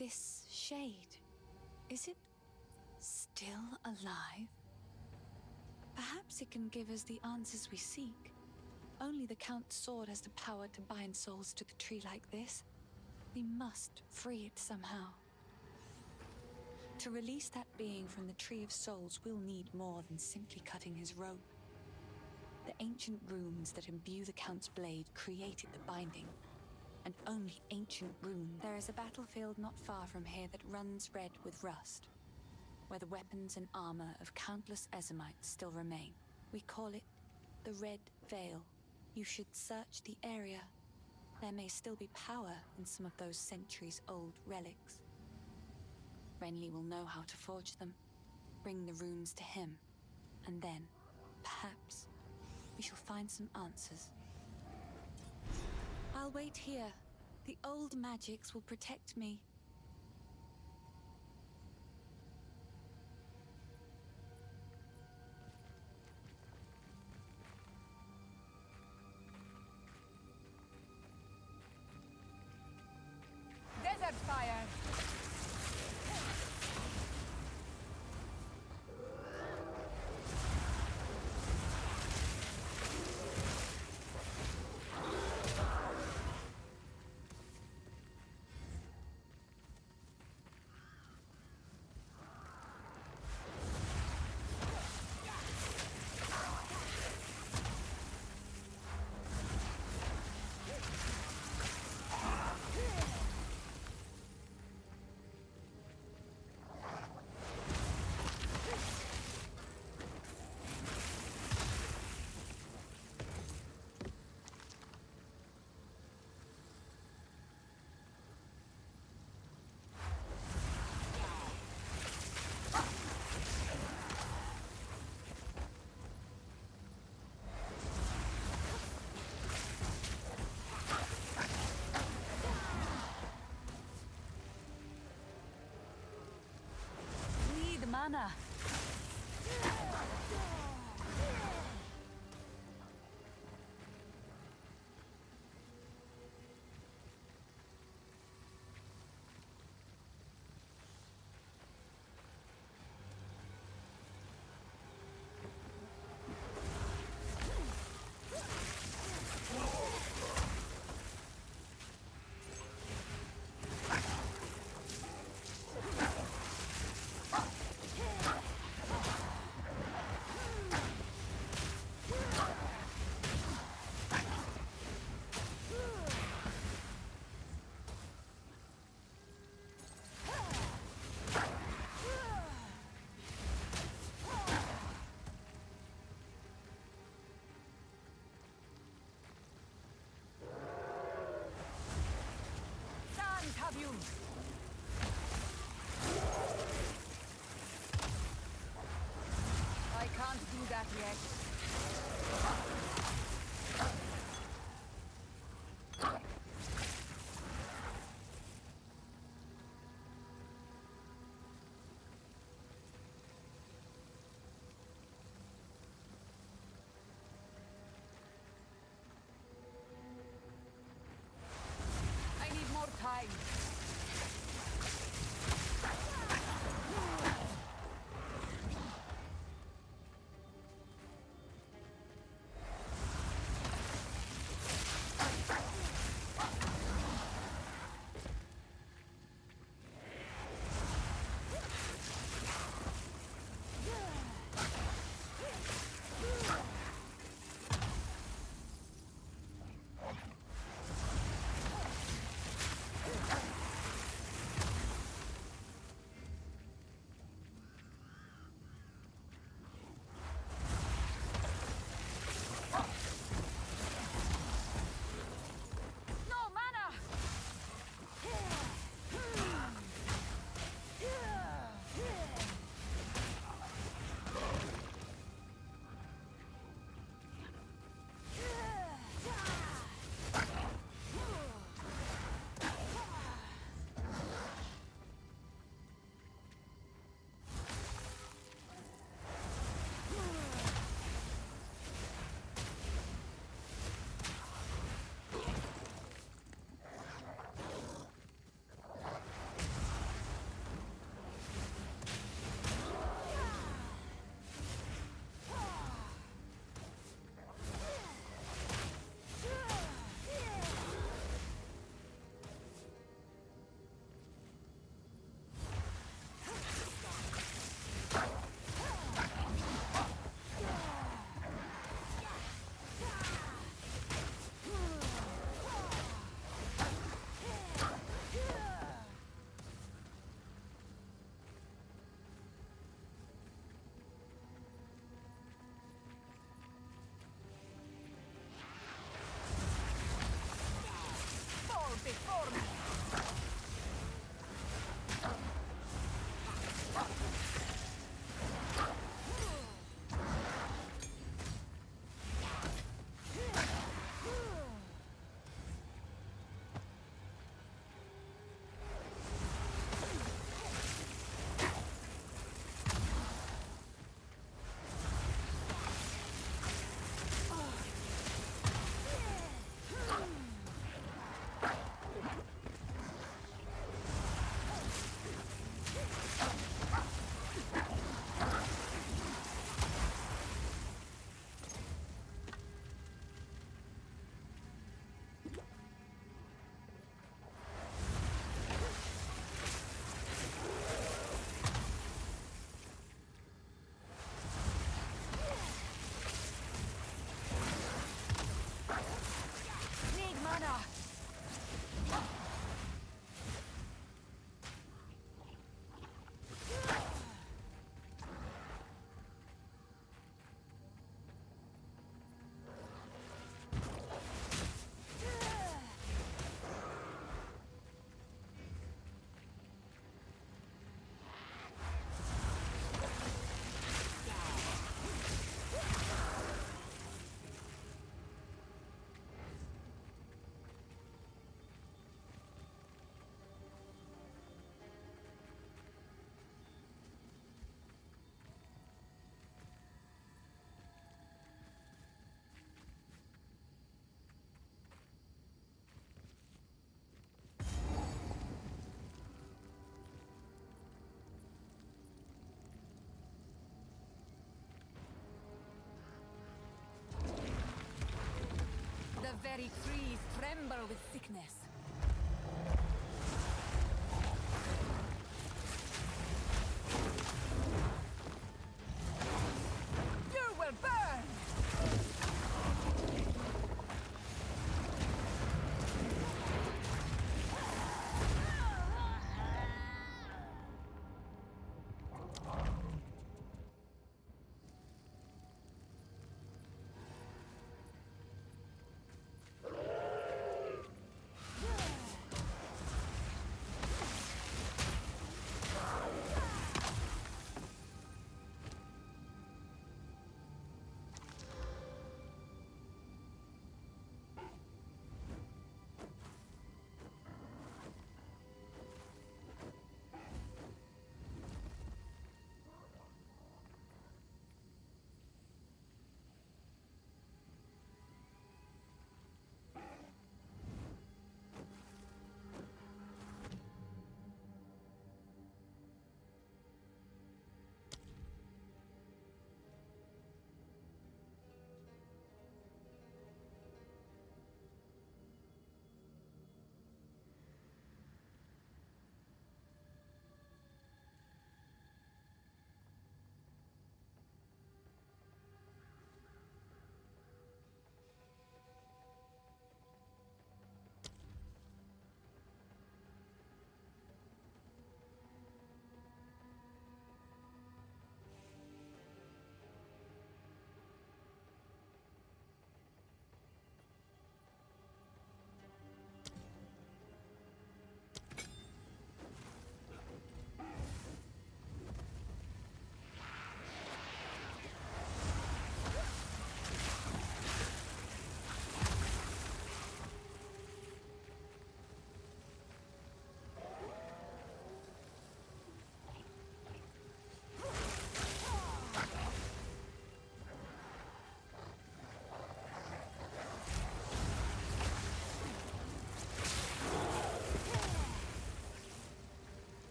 This shade, is it still alive? Perhaps it can give us the answers we seek. Only the Count's sword has the power to bind souls to the tree like this. We must free it somehow. To release that being from the Tree of Souls, we'll need more than simply cutting his rope. The ancient runes that imbue the Count's blade created the binding, and only ancient runes. There is a battlefield not far from here that runs red with rust, where the weapons and armor of countless Ezamites still remain. We call it the Red Veil. You should search the area. There may still be power in some of those centuries-old relics. Renly will know how to forge them, bring the runes to him, and then, perhaps, we shall find some answers. I'll wait here. The old magics will protect me. Desert fire! Mana. I can't do that yet. I need more time. before me. The very trees tremble with sickness. You will burn!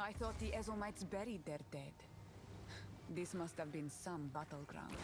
I thought the Ezomites buried their dead. This must have been some battleground.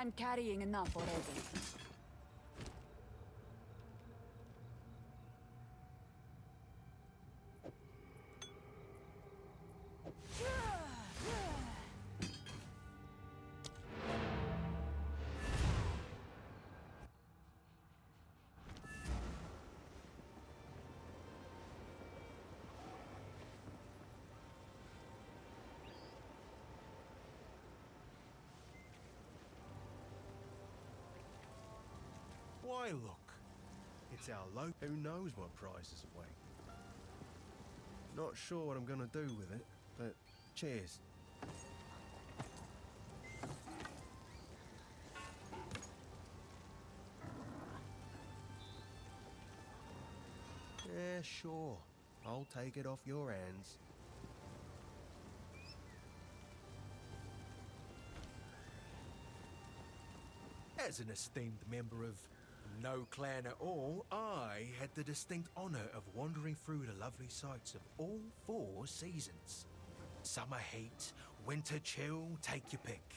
I'm carrying enough already. Why, look. It's our low. Who knows what prizes await? Not sure what I'm gonna do with it, but cheers. Yeah, sure. I'll take it off your hands. As an esteemed member of no clan at all, I had the distinct honour of wandering through the lovely sights of all 4 seasons. Summer heat, winter chill, take your pick.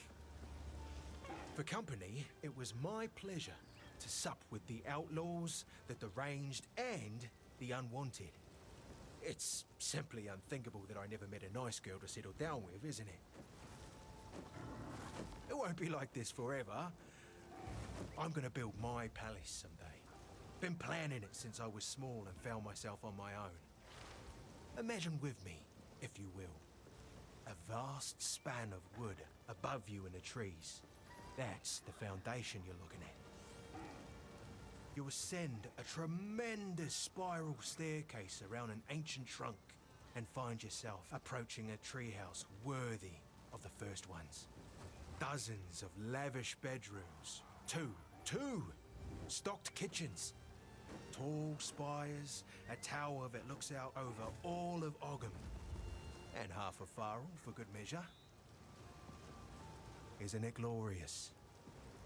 For company, it was my pleasure to sup with the outlaws, the deranged, and the unwanted. It's simply unthinkable that I never met a nice girl to settle down with, isn't it? It won't be like this forever. I'm gonna build my palace someday. Been planning it since I was small and found myself on my own. Imagine with me, if you will, a vast span of wood above you in the trees. That's the foundation you're looking at. You ascend a tremendous spiral staircase around an ancient trunk and find yourself approaching a treehouse worthy of the first ones. Dozens of lavish bedrooms, two stocked kitchens, tall spires, a tower that looks out over all of Ogham, and half a farrel for good measure. Isn't it glorious?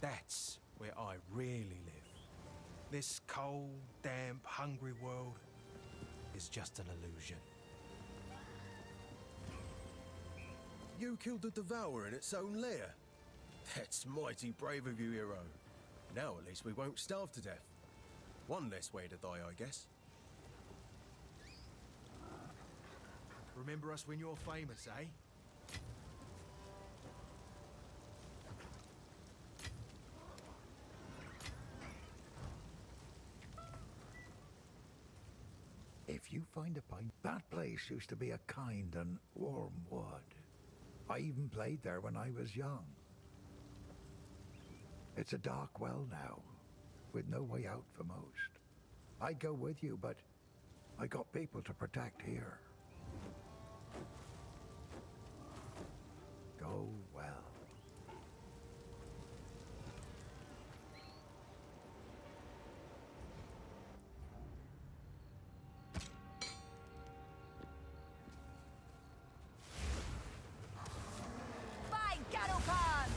That's where I really live. This cold, damp, hungry world is just an illusion. You killed the Devourer in its own lair? That's mighty brave of you, hero. Now at least we won't starve to death. One less way to die, I guess. Remember us when you're famous, eh? If you find a pint, that place used to be a kind and warm wood. I even played there when I was young. It's a dark well now, with no way out for most. I'd go with you, but I got people to protect here. Go well. By Garukan!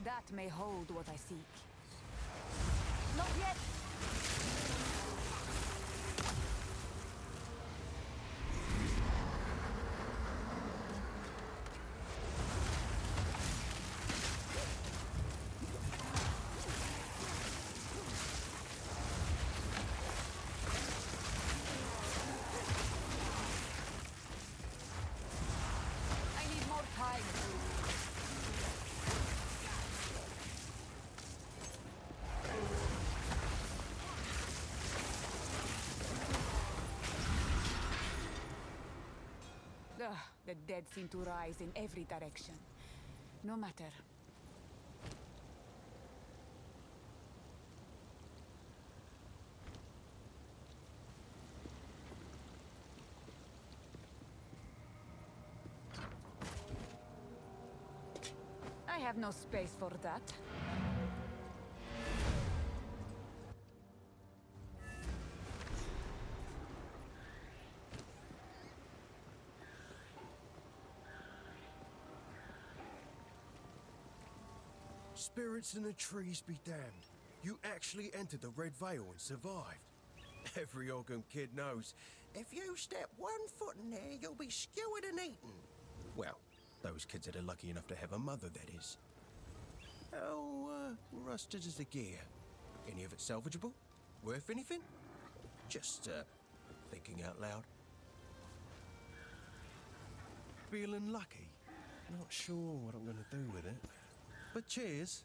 That may hold what I seek. Not yet! I need more time. Ugh, the dead seem to rise in every direction. No matter. I have no space for that. Spirits in the trees be damned. You actually entered the Red Veil and survived. Every Ogham kid knows, if you step 1 foot in there, you'll be skewered and eaten. Well, those kids that are lucky enough to have a mother, that is. How rusted is the gear? Any of it salvageable? Worth anything? Just, thinking out loud. Feeling lucky? Not sure what I'm gonna do with it. But cheers.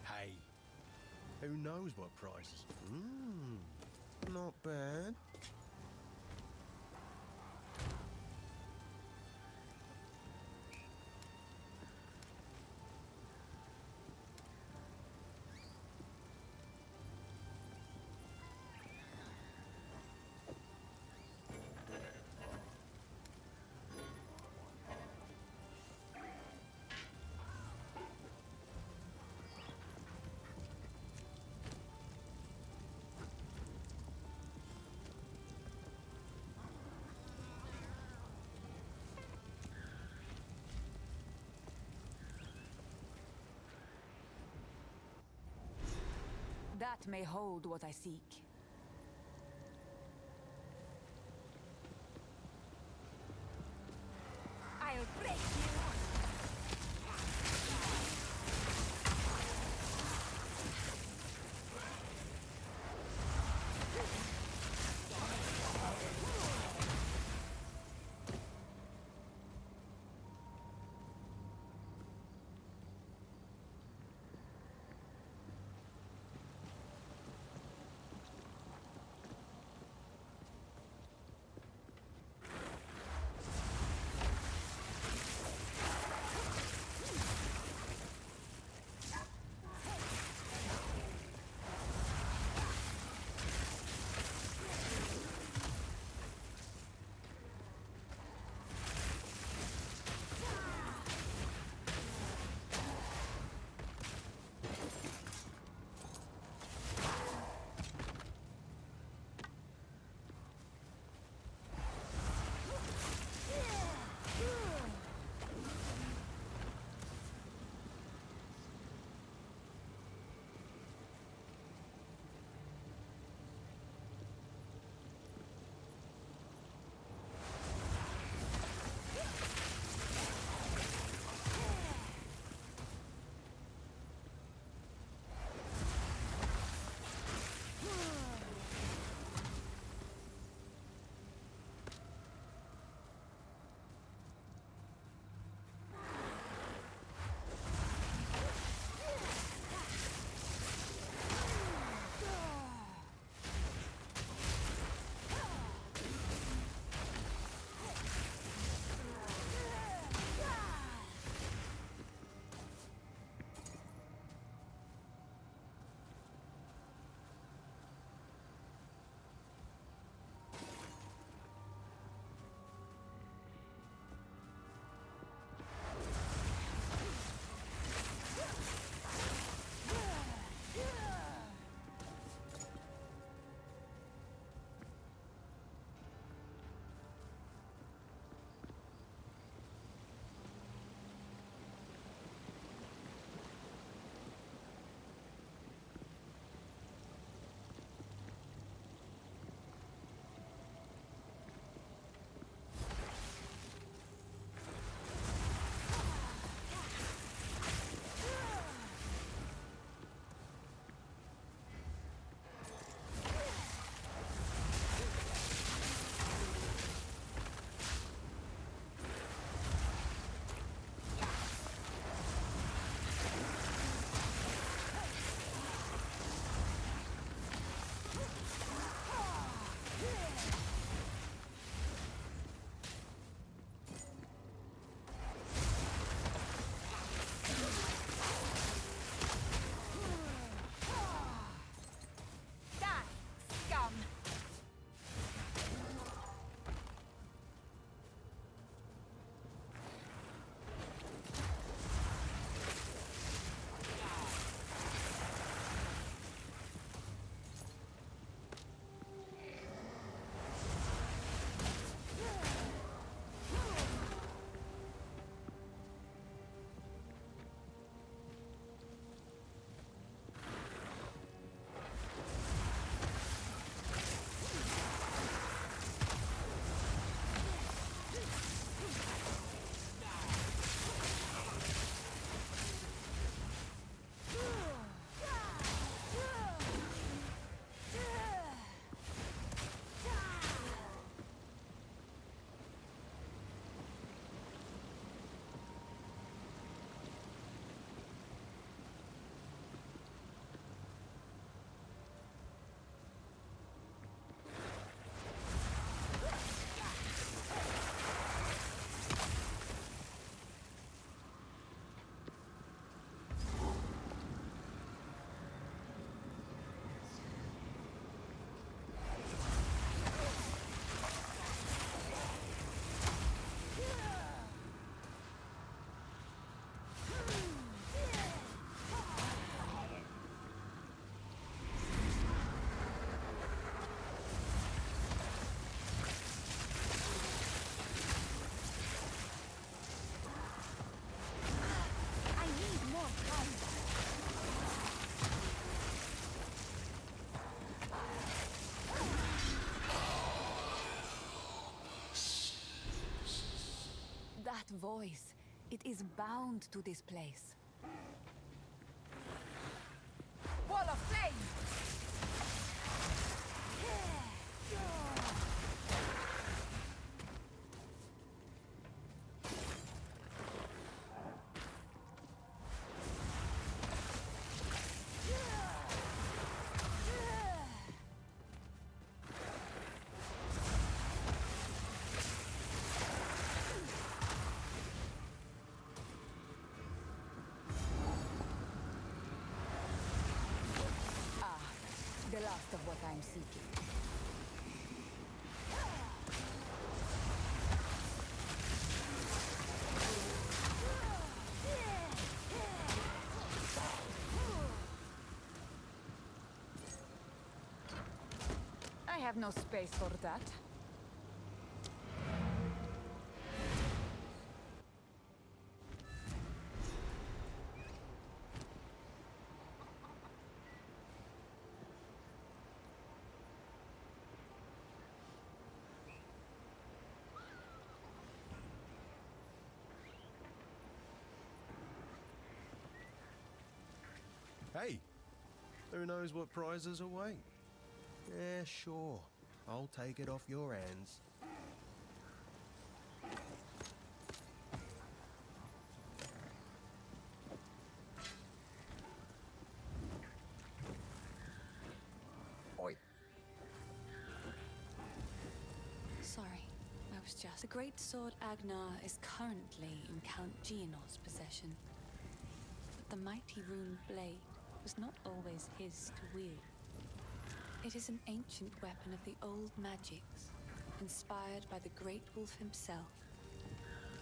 Hey, who knows what prices? Not bad. That may hold what I seek. I'll break you! That voice, it is bound to this place. Wall of flame! The last of what I'm seeking. I have no space for that. Hey, who knows what prizes await? Yeah, sure. I'll take it off your hands. Oi. Sorry, I was just... The great sword Agnar is currently in Count Gianor's possession. But the mighty rune blade was not always his to wield. It is an ancient weapon of the old magics, inspired by the great wolf himself.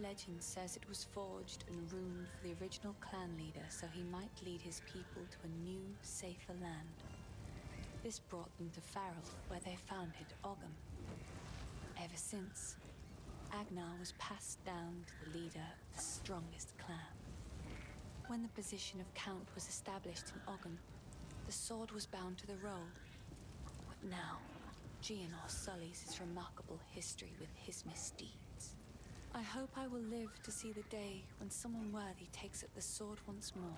Legend says it was forged and runed for the original clan leader so he might lead his people to a new, safer land. This brought them to Farrell, where they founded Ogham. Ever since, Agnar was passed down to the leader of the strongest clan. When the position of Count was established in Ogham, the sword was bound to the roll. But now, Gianor sullies his remarkable history with his misdeeds. I hope I will live to see the day when someone worthy takes up the sword once more.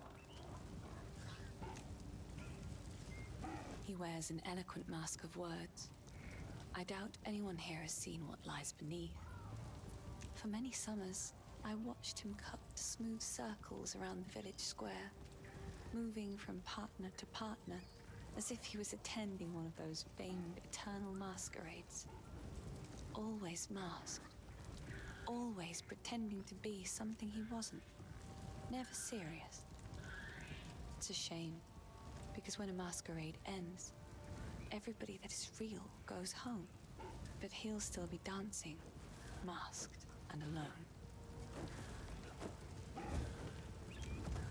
He wears an eloquent mask of words. I doubt anyone here has seen what lies beneath. For many summers, I watched him cut smooth circles around the village square, moving from partner to partner, as if he was attending one of those famed eternal masquerades. Always masked, always pretending to be something he wasn't, never serious. It's a shame, because when a masquerade ends, everybody that is real goes home, but he'll still be dancing, masked and alone.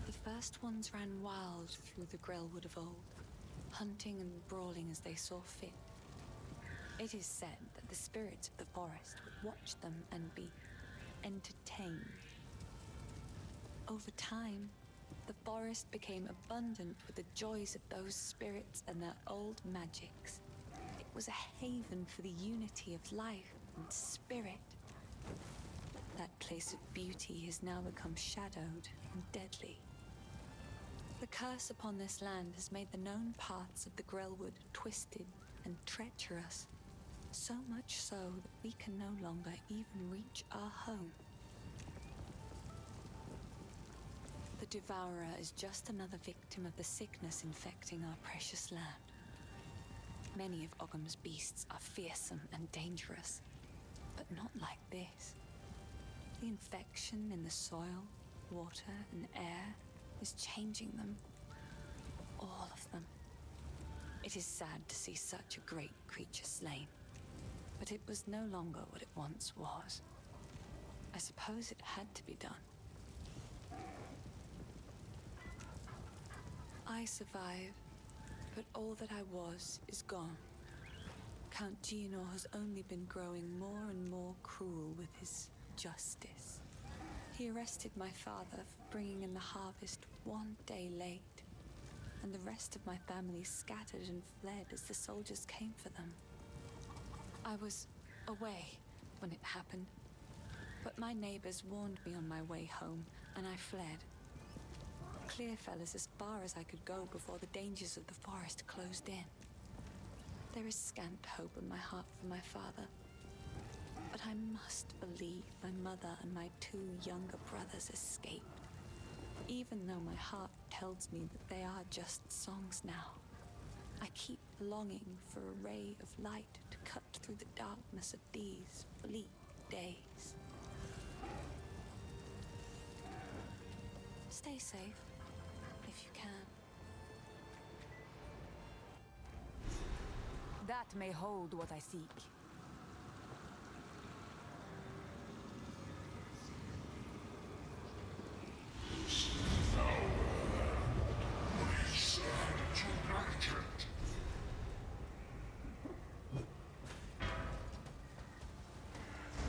The first ones ran wild through the Grellwood of old, hunting and brawling as they saw fit. It is said that the spirits of the forest would watch them and be entertained. Over time, the forest became abundant with the joys of those spirits and their old magics. It was a haven for the unity of life and spirit. That place of beauty has now become shadowed and deadly. The curse upon this land has made the known paths of the Grellwood twisted and treacherous, so much so that we can no longer even reach our home. The Devourer is just another victim of the sickness infecting our precious land. Many of Ogham's beasts are fearsome and dangerous, but not like this. The infection in the soil, water, and air is changing them. All of them. It is sad to see such a great creature slain, but it was no longer what it once was. I suppose it had to be done. I survive, but all that I was is gone. Count Gianor has only been growing more and more cruel with his justice. He arrested my father for bringing in the harvest one day late, and the rest of my family scattered and fled as the soldiers came for them. I was away when it happened, But my neighbors warned me on my way home, and I fled. Clear fell as far as I could go before the dangers of the forest closed in. There is scant hope in my heart for my father. But I must believe my mother and my 2 younger brothers escaped. Even though my heart tells me that they are just songs now, I keep longing for a ray of light to cut through the darkness of these bleak days. Stay safe, if you can. That may hold what I seek.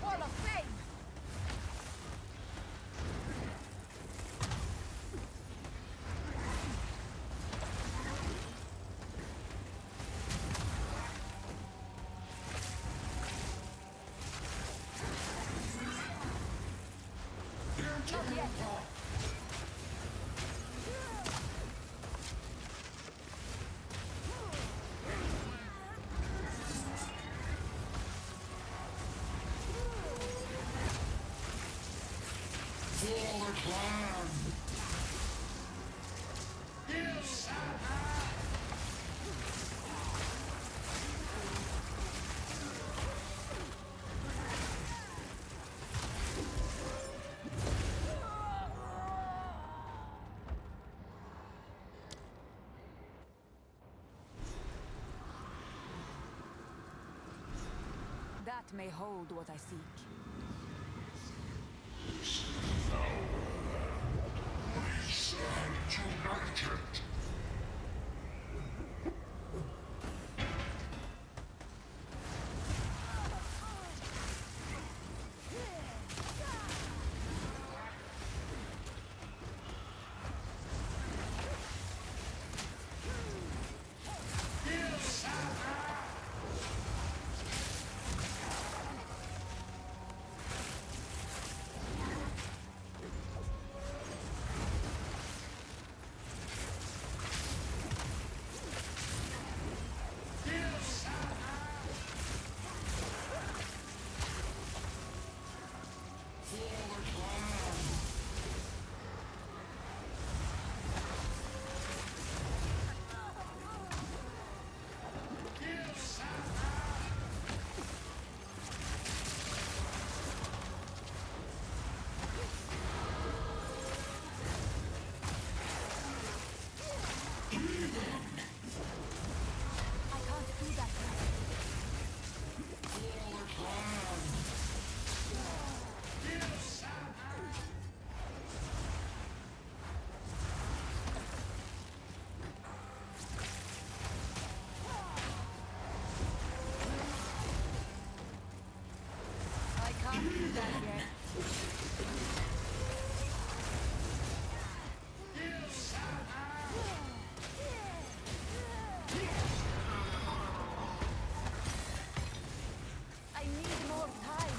Wall of Fame! Not yet. That may hold what I seek. I need more time.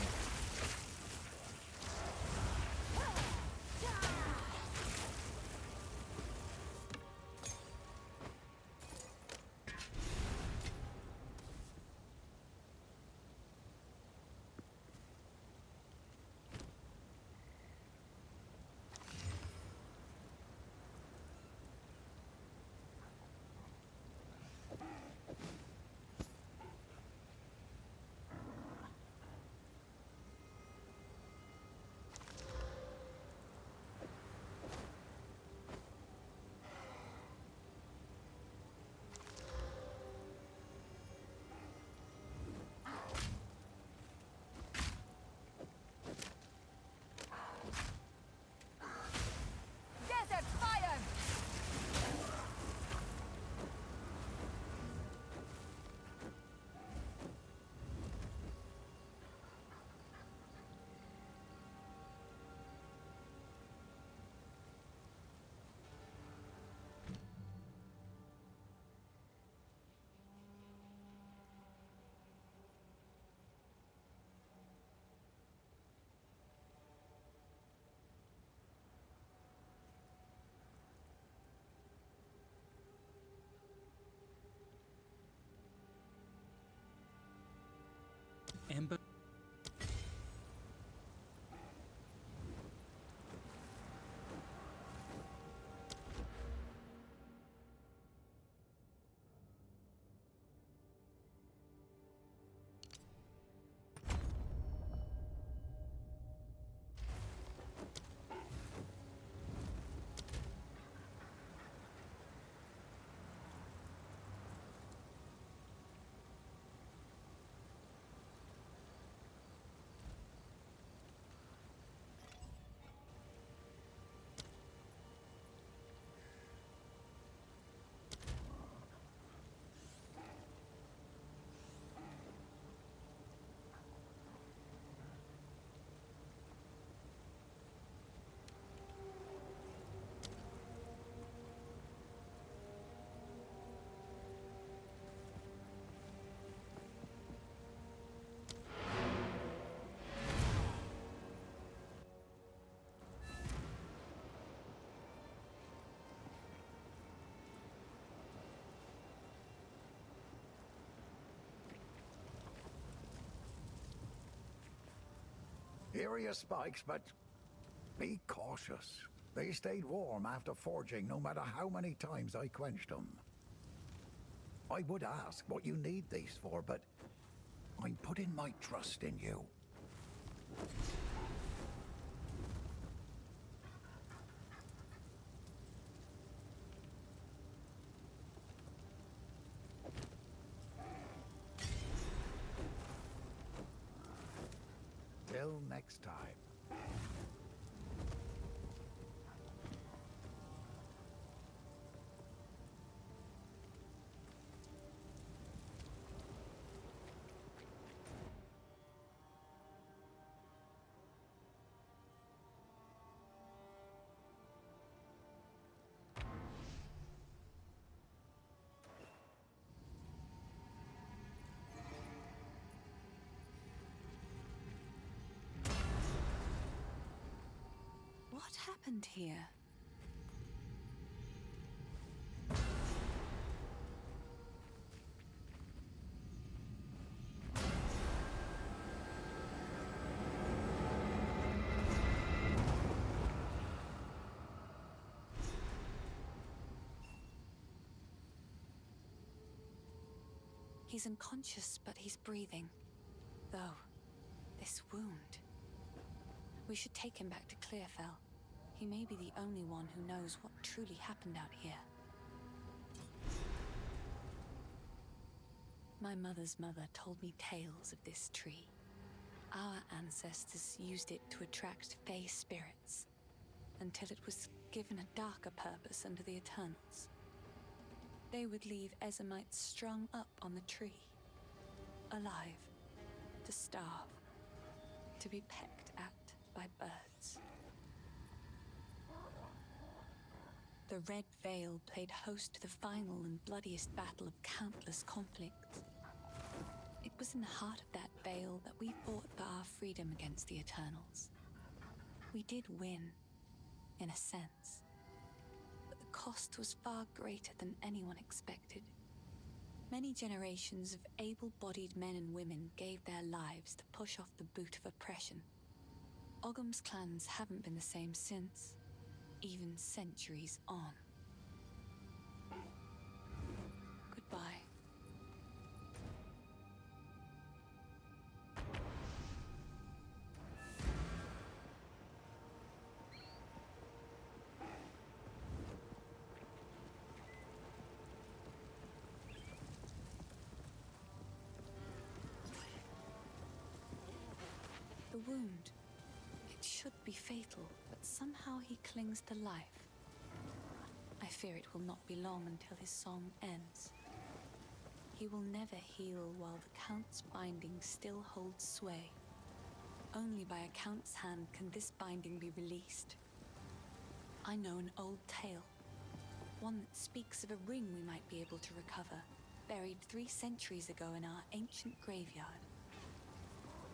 him. Here are your spikes, but be cautious. They stayed warm after forging, no matter how many times I quenched them. I would ask what you need these for, but I'm putting my trust in you. Till next time. What happened here? He's unconscious, but he's breathing. Though, this wound... We should take him back to Clearfell. He may be the only one who knows what truly happened out here. My mother's mother told me tales of this tree. Our ancestors used it to attract fey spirits, until it was given a darker purpose under the Eternals. They would leave Ezamites strung up on the tree, alive, to starve, to be pecked at by birds. The Red Veil played host to the final and bloodiest battle of countless conflicts. It was in the heart of that veil that we fought for our freedom against the Eternals. We did win, in a sense, but the cost was far greater than anyone expected. Many generations of able-bodied men and women gave their lives to push off the boot of oppression. Ogham's clans haven't been the same since, even centuries on. Goodbye. The wound. It should be fatal, but somehow he clings to life. I fear it will not be long until his song ends. He will never heal while the Count's binding still holds sway. Only by a Count's hand can this binding be released. I know an old tale, one that speaks of a ring we might be able to recover, buried 3 centuries ago in our ancient graveyard.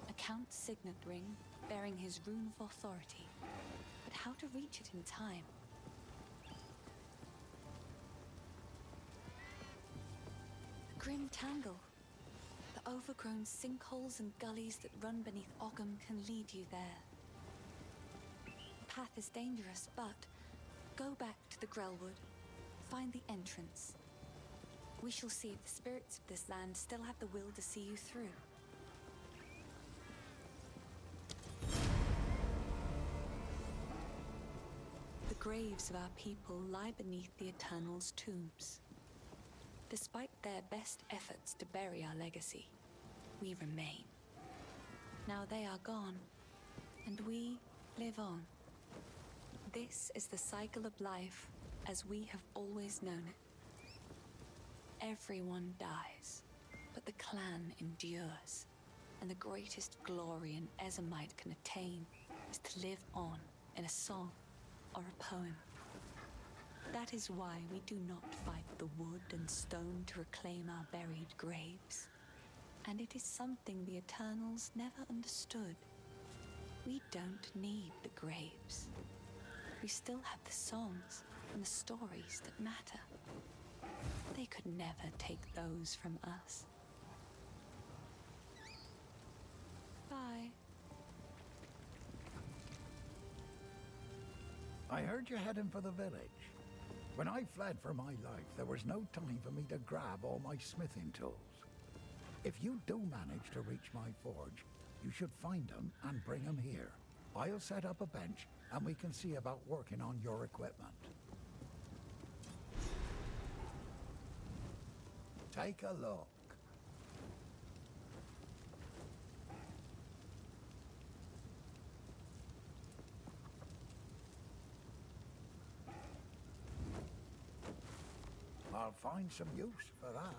A Count's signet ring bearing his rune of authority, but how to reach it in time? The Grim Tangle, the overgrown sinkholes and gullies that run beneath Ogham can lead you there. The path is dangerous, but go back to the Grelwood. Find the entrance. We shall see if the spirits of this land still have the will to see you through. The graves of our people lie beneath the Eternal's tombs. Despite their best efforts to bury our legacy, we remain. Now they are gone, and we live on. This is the cycle of life as we have always known it. Everyone dies, but the clan endures, and the greatest glory an Ezomite can attain is to live on in a song or a poem. That is why we do not fight the wood and stone to reclaim our buried graves. And it is something the Eternals never understood. We don't need the graves. We still have the songs and the stories that matter. They could never take those from us. Bye. I heard you heading for the village. When I fled for my life, there was no time for me to grab all my smithing tools. If you do manage to reach my forge, you should find them and bring them here. I'll set up a bench and we can see about working on your equipment. Take a look. I'll find some use for that.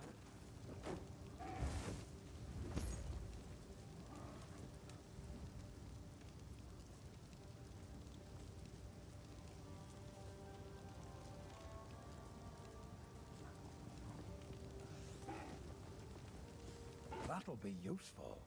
That'll be useful.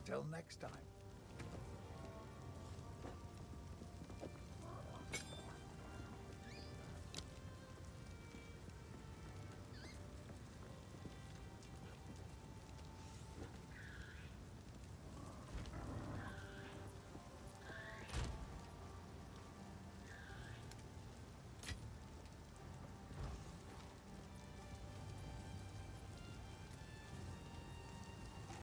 Till next time.